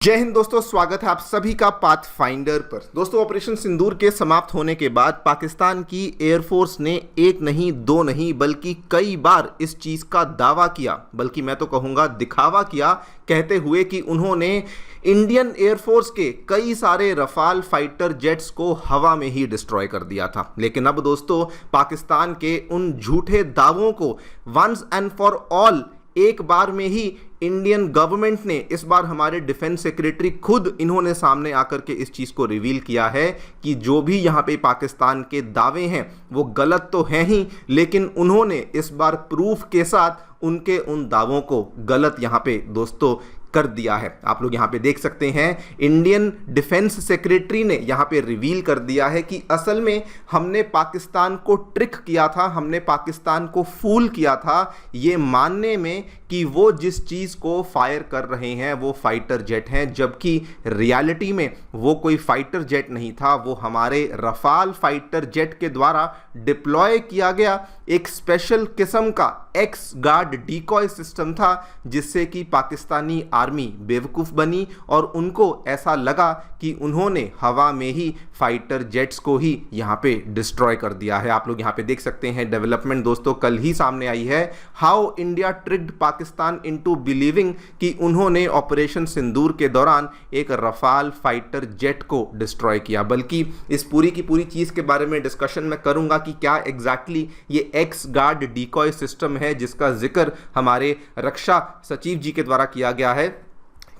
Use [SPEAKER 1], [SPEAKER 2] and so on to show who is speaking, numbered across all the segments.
[SPEAKER 1] जय हिंद दोस्तों, स्वागत है आप सभी का पाथ फाइंडर पर। दोस्तों, ऑपरेशन सिंदूर के समाप्त होने के बाद पाकिस्तान की एयरफोर्स ने एक नहीं दो नहीं बल्कि कई बार इस चीज़ का दावा किया, बल्कि मैं तो कहूँगा दिखावा किया, कहते हुए कि उन्होंने इंडियन एयरफोर्स के कई सारे रफाल फाइटर जेट्स को हवा में ही डिस्ट्रॉय कर दिया था। लेकिन अब दोस्तों, पाकिस्तान के उन झूठे दावों को वंस एंड फॉर ऑल एक बार में ही इंडियन गवर्नमेंट ने, इस बार हमारे डिफेंस सेक्रेटरी खुद इन्होंने सामने आकर के इस चीज़ को रिवील किया है कि जो भी यहाँ पे पाकिस्तान के दावे हैं वो गलत तो हैं ही, लेकिन उन्होंने इस बार प्रूफ के साथ उनके उन दावों को गलत यहाँ पे दोस्तों कर दिया है। आप लोग यहाँ पे देख सकते हैं, इंडियन डिफेंस सेक्रेटरी ने यहाँ पे रिवील कर दिया है कि असल में हमने पाकिस्तान को ट्रिक किया था, हमने पाकिस्तान को फूल किया था ये मानने में कि वो जिस चीज़ को फायर कर रहे हैं वो फाइटर जेट हैं, जबकि रियलिटी में वो कोई फाइटर जेट नहीं था, वो हमारे रफाल फाइटर जेट के द्वारा डिप्लॉय किया गया एक स्पेशल किस्म का एक्स गार्ड डिकॉय सिस्टम था, जिससे कि पाकिस्तानी आर्मी बेवकूफ़ बनी और उनको ऐसा लगा कि उन्होंने हवा में ही फाइटर जेट्स को ही यहाँ पे डिस्ट्रॉय कर दिया है। आप लोग यहाँ पे देख सकते हैं डेवलपमेंट दोस्तों कल ही सामने आई है, how India tricked Pakistan into believing कि उन्होंने ऑपरेशन सिंदूर के दौरान एक रफाल फाइटर जेट को डिस्ट्रॉय किया। बल्कि इस पूरी की पूरी चीज़ के बारे में डिस्कशन मैं करूंगा कि क्या एग्जैक्टली ये एक्स गार्ड डिकॉय सिस्टम है जिसका जिक्र हमारे रक्षा सचिव जी के द्वारा किया गया है,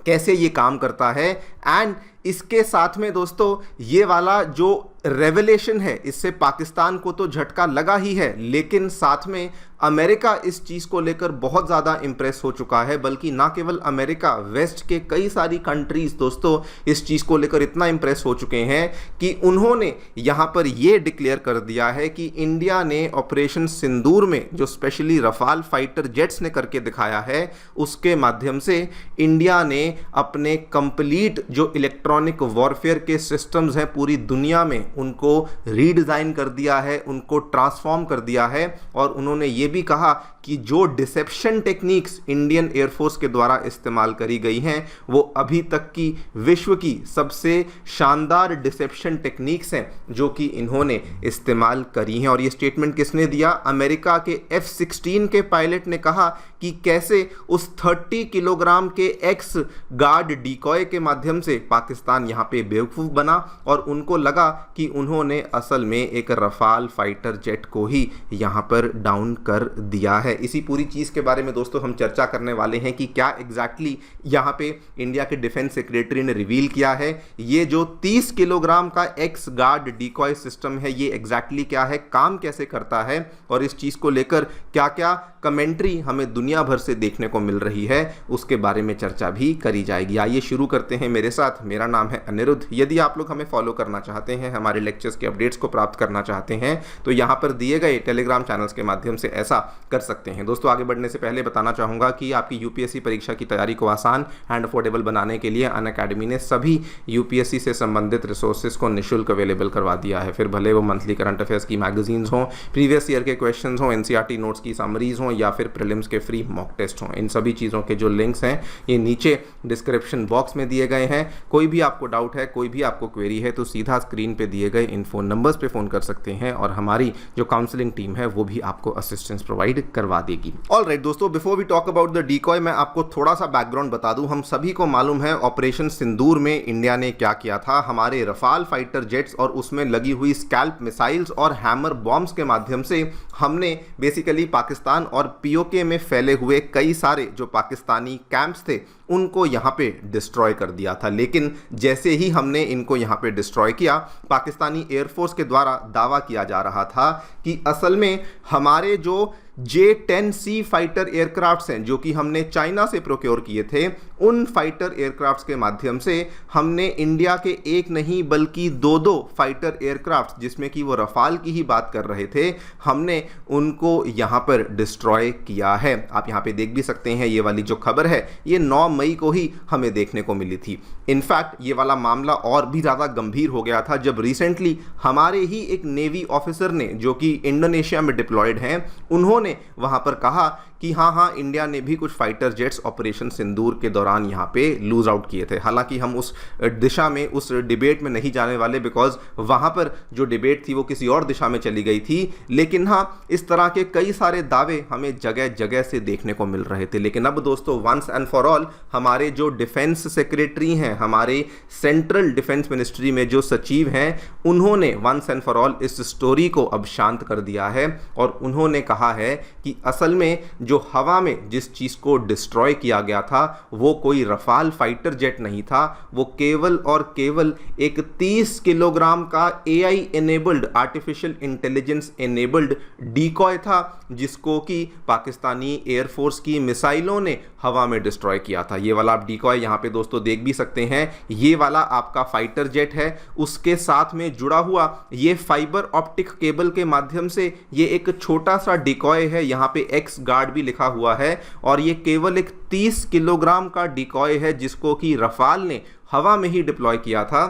[SPEAKER 1] कैसे ये काम करता है, एंड इसके साथ में दोस्तों ये वाला जो रेवलेशन है इससे पाकिस्तान को तो झटका लगा ही है, लेकिन साथ में अमेरिका इस चीज़ को लेकर बहुत ज़्यादा इंप्रेस हो चुका है। बल्कि ना केवल अमेरिका, वेस्ट के कई सारी कंट्रीज़ दोस्तों इस चीज़ को लेकर इतना इंप्रेस हो चुके हैं कि उन्होंने यहाँ पर ये डिक्लेयर कर दिया है कि इंडिया ने ऑपरेशन सिंदूर में जो स्पेशली रफाल फाइटर जेट्स ने करके दिखाया है उसके माध्यम से इंडिया ने अपने कंप्लीट जो इलेक्ट्रॉनिक वॉरफेयर के सिस्टम्स हैं पूरी दुनिया में उनको रीडिज़ाइन कर दिया है, उनको ट्रांसफॉर्म कर दिया है। और उन्होंने ये भी कहा कि जो डिसेप्शन टेक्निक्स इंडियन एयरफोर्स के द्वारा इस्तेमाल करी गई हैं वो अभी तक की विश्व की सबसे शानदार डिसेप्शन टेक्निक्स हैं जो कि इन्होंने इस्तेमाल करी हैं। और ये स्टेटमेंट किसने दिया? अमेरिका के F-16 के पायलट ने कहा कि कैसे उस 30 किलोग्राम के एक्स गार्ड डिकॉय के माध्यम से पाकिस्तान यहाँ पे बेवकूफ़ बना और उनको लगा कि उन्होंने असल में एक रफाल फाइटर जेट को ही यहाँ पर डाउन कर दिया है। इसी पूरी चीज़ के बारे में दोस्तों हम चर्चा करने वाले हैं कि क्या एग्जैक्टली यहाँ पे इंडिया के डिफेंस सेक्रेटरी ने रिवील किया है। ये जो 30 किलोग्राम का एक्स गार्ड डिकॉय सिस्टम है ये एग्जैक्टली क्या है, काम कैसे करता है, और इस चीज़ को लेकर क्या क्या कमेंट्री हमें दुनिया भर से देखने को मिल रही है उसके बारे में चर्चा भी करी जाएगी। आइए शुरू करते हैं मेरे साथ। मेरा नाम है अनिरुद्ध। यदि आप लोग हमें फॉलो करना चाहते हैं, हमारे लेक्चर्स के अपडेट्स को प्राप्त करना चाहते हैं तो यहाँ पर दिए गए टेलीग्राम चैनल्स के माध्यम से ऐसा कर सकते हैं। दोस्तों, आगे बढ़ने से पहले बताना चाहूँगा कि आपकी यूपीएससी परीक्षा की तैयारी को आसान एंड अफोर्डेबल बनाने के लिए अनअकैडमी ने सभी यूपीएससी से संबंधित रिसोर्सेज को निःशुल्क अवेलेबल करवा दिया है। फिर भले वो मंथली करंट अफेयर्स की मैगजीन्स हों, प्रीवियस ईयर के क्वेश्चन हों, एनसीईआरटी नोट्स की समरीज हों या फिर प्रीलिम्स के फ्री मॉक टेस्ट हों, इन सभी चीज़ों के जो लिंक्स हैं ये नीचे डिस्क्रिप्शन बॉक्स में दिए गए हैं। कोई भी आपको डाउट है, कोई भी आपको क्वेरी है तो सीधा स्क्रीन पे दिए गए इन फोन नंबर्स पे फ़ोन कर सकते हैं और हमारी जो काउंसलिंग टीम है वो भी आपको असिस्टेंस प्रोवाइड करवा देगी। ऑलराइट दोस्तों, before we talk about the decoy मैं आपको थोड़ा सा बैकग्राउंड बता दूं। हम सभी को मालूम है ऑपरेशन सिंदूर में इंडिया ने क्या किया था। हमारे रफाल फाइटर जेट्स और उसमें लगी हुई स्कैल्प मिसाइल्स और हैमर बॉम्ब्स के माध्यम से हमने बेसिकली पाकिस्तान और पीओके में फैले हुए कई सारे जो पाकिस्तानी कैंप्स थे उनको यहाँ पे डिस्ट्रॉय कर दिया था। लेकिन जैसे ही हमने इनको यहाँ पे डिस्ट्रॉय किया, पाकिस्तानी एयरफोर्स के द्वारा दावा किया जा रहा था कि असल में हमारे जो J-10C फाइटर एयरक्राफ्ट्स हैं जो कि हमने चाइना से प्रोक्योर किए थे, उन फाइटर एयरक्राफ्ट्स के माध्यम से हमने इंडिया के एक नहीं बल्कि दो फाइटर एयरक्राफ्ट्स, जिसमें कि वो रफाल की ही बात कर रहे थे, हमने उनको यहाँ पर डिस्ट्रॉय किया है। आप यहाँ पे देख भी सकते हैं, ये वाली जो खबर है ये 9 मई को ही हमें देखने को मिली थी। इनफैक्ट ये वाला मामला और भी ज़्यादा गंभीर हो गया था जब रिसेंटली हमारे ही एक नेवी ऑफिसर ने, जो कि इंडोनेशिया में डिप्लॉयड हैं, उन्होंने उन्होंने वहां पर कहा कि हाँ इंडिया ने भी कुछ फाइटर जेट्स ऑपरेशन सिंदूर के दौरान यहाँ पे लूज आउट किए थे। हालांकि हम उस दिशा में, उस डिबेट में नहीं जाने वाले, बिकॉज वहाँ पर जो डिबेट थी वो किसी और दिशा में चली गई थी। लेकिन हाँ, इस तरह के कई सारे दावे हमें जगह जगह से देखने को मिल रहे थे। लेकिन अब दोस्तों, वंस एंड फॉर ऑल हमारे जो डिफेंस सेक्रेटरी हैं, हमारे सेंट्रल डिफेंस मिनिस्ट्री में जो सचिव हैं, उन्होंने वंस एंड फॉर ऑल इस स्टोरी को अब शांत कर दिया है और उन्होंने कहा है कि असल में जो हवा में जिस चीज को डिस्ट्रॉय किया गया था वो कोई रफाल फाइटर जेट नहीं था, वो केवल और केवल एक 30 किलोग्राम का AI enabled, artificial intelligence enabled decoy था, जिसको कि पाकिस्तानी एयरफोर्स की मिसाइलों ने हवा में डिस्ट्रॉय किया था। ये वाला आप डीकॉय यहाँ पे दोस्तों देख भी सकते हैं। ये वाला आपका फाइटर जेट है, उसके साथ में जुड़ा हुआ ये फाइबर ऑप्टिक केबल के माध्यम से ये एक छोटा सा डिकॉय है। यहाँ पे एक्स गार्ड भी लिखा हुआ है और ये केवल एक 30 किलोग्राम का डिकॉय है जिसको कि रफाल ने हवा में ही डिप्लॉय किया था।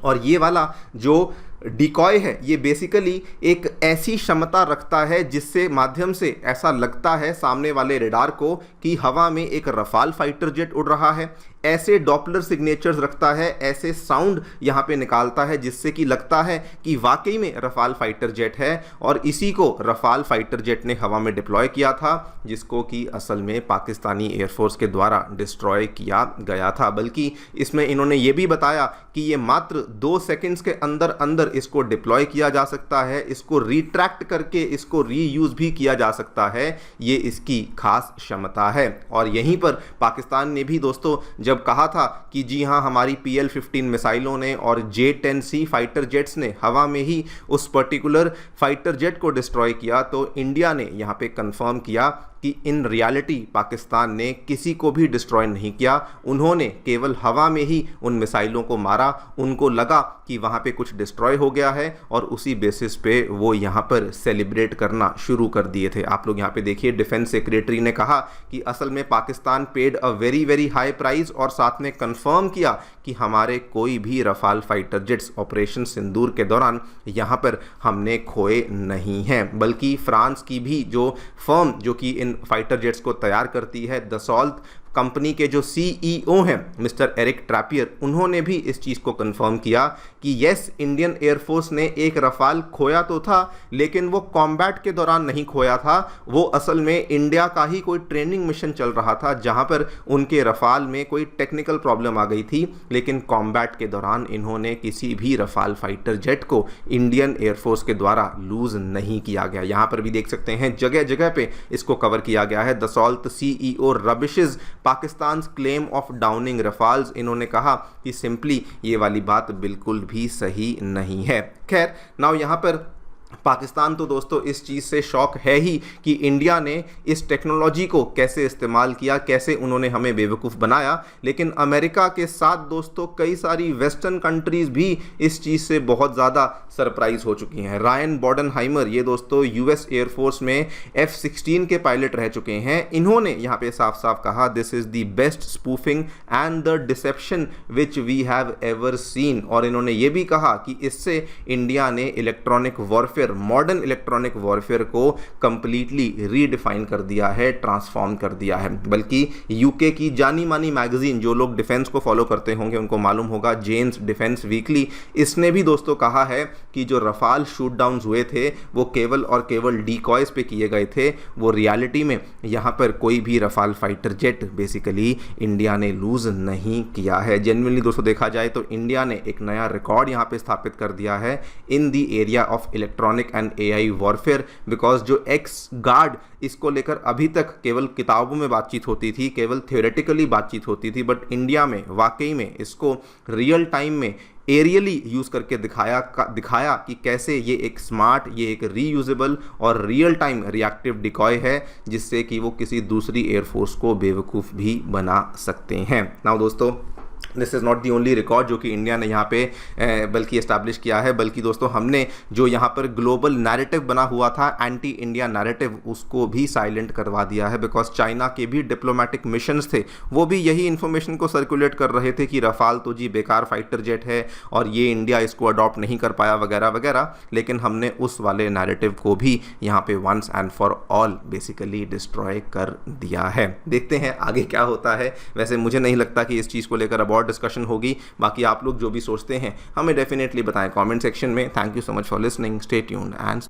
[SPEAKER 1] और ये वाला जो डिकॉय है ये बेसिकली एक ऐसी क्षमता रखता है जिससे माध्यम से ऐसा लगता है सामने वाले रेडार को कि हवा में एक रफाल फाइटर जेट उड़ रहा है। ऐसे डॉपलर सिग्नेचर्स रखता है, ऐसे साउंड यहाँ पे निकालता है जिससे कि लगता है कि वाकई में रफाल फाइटर जेट है। और इसी को रफाल फाइटर जेट ने हवा में डिप्लॉय किया था, जिसको कि असल में पाकिस्तानी एयरफोर्स के द्वारा डिस्ट्रॉय किया गया था। बल्कि इसमें इन्होंने ये भी बताया कि ये मात्र 2 सेकेंड्स के अंदर अंदर इसको डिप्लॉय किया जा सकता है, इसको रिट्रैक्ट करके इसको रीयूज भी किया जा सकता है। ये इसकी खास क्षमता है। और यहीं पर पाकिस्तान ने भी दोस्तों जब कहा था कि जी हाँ, हमारी PL-15 मिसाइलों ने और J-10C फाइटर जेट्स ने हवा में ही उस पर्टिकुलर फाइटर जेट को डिस्ट्रॉय किया, तो इंडिया ने यहाँ पे कंफर्म किया कि इन रियलिटी पाकिस्तान ने किसी को भी डिस्ट्रॉय नहीं किया। उन्होंने केवल हवा में ही उन मिसाइलों को मारा। उनको लगा कि वहाँ पे कुछ डिस्ट्रॉय हो गया है और उसी बेसिस पे वो यहाँ पर सेलिब्रेट करना शुरू कर दिए थे। आप लोग यहाँ पे देखिए, डिफेंस सेक्रेटरी ने कहा कि असल में Pakistan paid a very very high price और साथ में कंफर्म किया कि हमारे कोई भी रफाल फाइटर जेट्स ऑपरेशन सिंदूर के दौरान यहाँ पर हमने खोए नहीं हैं। बल्कि फ्रांस की भी जो फर्म जो कि इन फाइटर जेट्स को तैयार करती है, दसॉल्त कंपनी के जो CEO हैं मिस्टर एरिक ट्रैपियर, उन्होंने भी इस चीज़ को कंफर्म किया कि यस, इंडियन एयरफोर्स ने एक रफाल खोया तो था, लेकिन वो कॉम्बैट के दौरान नहीं खोया था। वो असल में इंडिया का ही कोई ट्रेनिंग मिशन चल रहा था जहां पर उनके रफाल में कोई टेक्निकल प्रॉब्लम आ गई थी, लेकिन कॉम्बैट के दौरान इन्होंने किसी भी रफाल फाइटर जेट को इंडियन एयरफोर्स के द्वारा लूज नहीं किया गया। यहाँ पर भी देख सकते हैं जगह जगह पे इसको कवर किया गया है। Dassault CEO rubbishes Pakistan claim of downing Rafales, इन्होंने कहा कि सिंपली ये वाली बात बिल्कुल भी सही नहीं है। खैर, नाउ यहाँ पर पाकिस्तान तो दोस्तों इस चीज़ से शॉक है ही कि इंडिया ने इस टेक्नोलॉजी को कैसे इस्तेमाल किया, कैसे उन्होंने हमें बेवकूफ़ बनाया। लेकिन अमेरिका के साथ दोस्तों कई सारी वेस्टर्न कंट्रीज़ भी इस चीज़ से बहुत ज़्यादा सरप्राइज हो चुकी हैं। रायन बॉडनहाइमर, ये दोस्तों US एयरफोर्स में F-16 के पायलट रह चुके हैं, इन्होंने यहाँ पे साफ साफ कहा, this is the best spoofing and the deception which we have ever seen. और इन्होंने ये भी कहा कि इससे इंडिया ने electronic warfare, modern electronic warfare को कंप्लीटली रीडिफाइन कर दिया है, ट्रांसफॉर्म कर दिया है। बल्कि यूके की जानी मानी मैगजीन, जो लोग डिफेंस को फॉलो करते होंगे उनको मालूम होगा, जेन्स डिफेंस वीकली, इसने भी दोस्तों कहा है कि जो रफाल शूट डाउन्स हुए थे वो केवल और केवल डीकॉयज पे किए गए थे। वो रियलिटी में यहाँ पर कोई भी Rafale fighter jet basically India ने लूज नहीं किया है। जेन्युइनली दोस्तों देखा जाए तो इंडिया ने एक नया रिकॉर्ड यहाँ पे स्थापित कर दिया है in the area of electronic and AI warfare. Because जो एक्स गार्ड, इसको लेकर अभी तक केवल किताबों में बातचीत होती थी, केवल थियोरेटिकली बातचीत होती थी, बट इंडिया में वाकई में इसको रियल टाइम में एरियली यूज़ करके दिखाया कि कैसे ये एक स्मार्ट, ये एक रीयूजेबल और रियल टाइम रिएक्टिव डिकॉय है, जिससे कि वो किसी दूसरी एयरफोर्स को बेवकूफ़ भी बना सकते हैं। नाउ दोस्तों, this is not the only record जो कि इंडिया ने यहाँ पे बल्कि इस्टेब्लिश किया है, बल्कि दोस्तों हमने जो यहाँ पर ग्लोबल नैरेटिव बना हुआ था, एंटी इंडिया नैरेटिव, उसको भी साइलेंट करवा दिया है। बिकॉज चाइना के भी डिप्लोमेटिक मिशंस थे, वो भी यही इन्फॉर्मेशन को सर्कुलेट कर रहे थे कि रफाल तो जी बेकार फाइटर जेट है और ये इंडिया इसको अडॉप्ट नहीं कर पाया वगैरह वगैरह। लेकिन हमने उस वाले नैरेटिव को भी यहाँ पे once and for all basically destroy कर दिया है। देखते हैं आगे क्या होता है। वैसे मुझे नहीं लगता कि इस चीज़ को लेकर अब डिस्कशन होगी। बाकी आप लोग जो भी सोचते हैं हमें डेफिनेटली बताएं कमेंट सेक्शन में। Thank you so much for listening, stay tuned and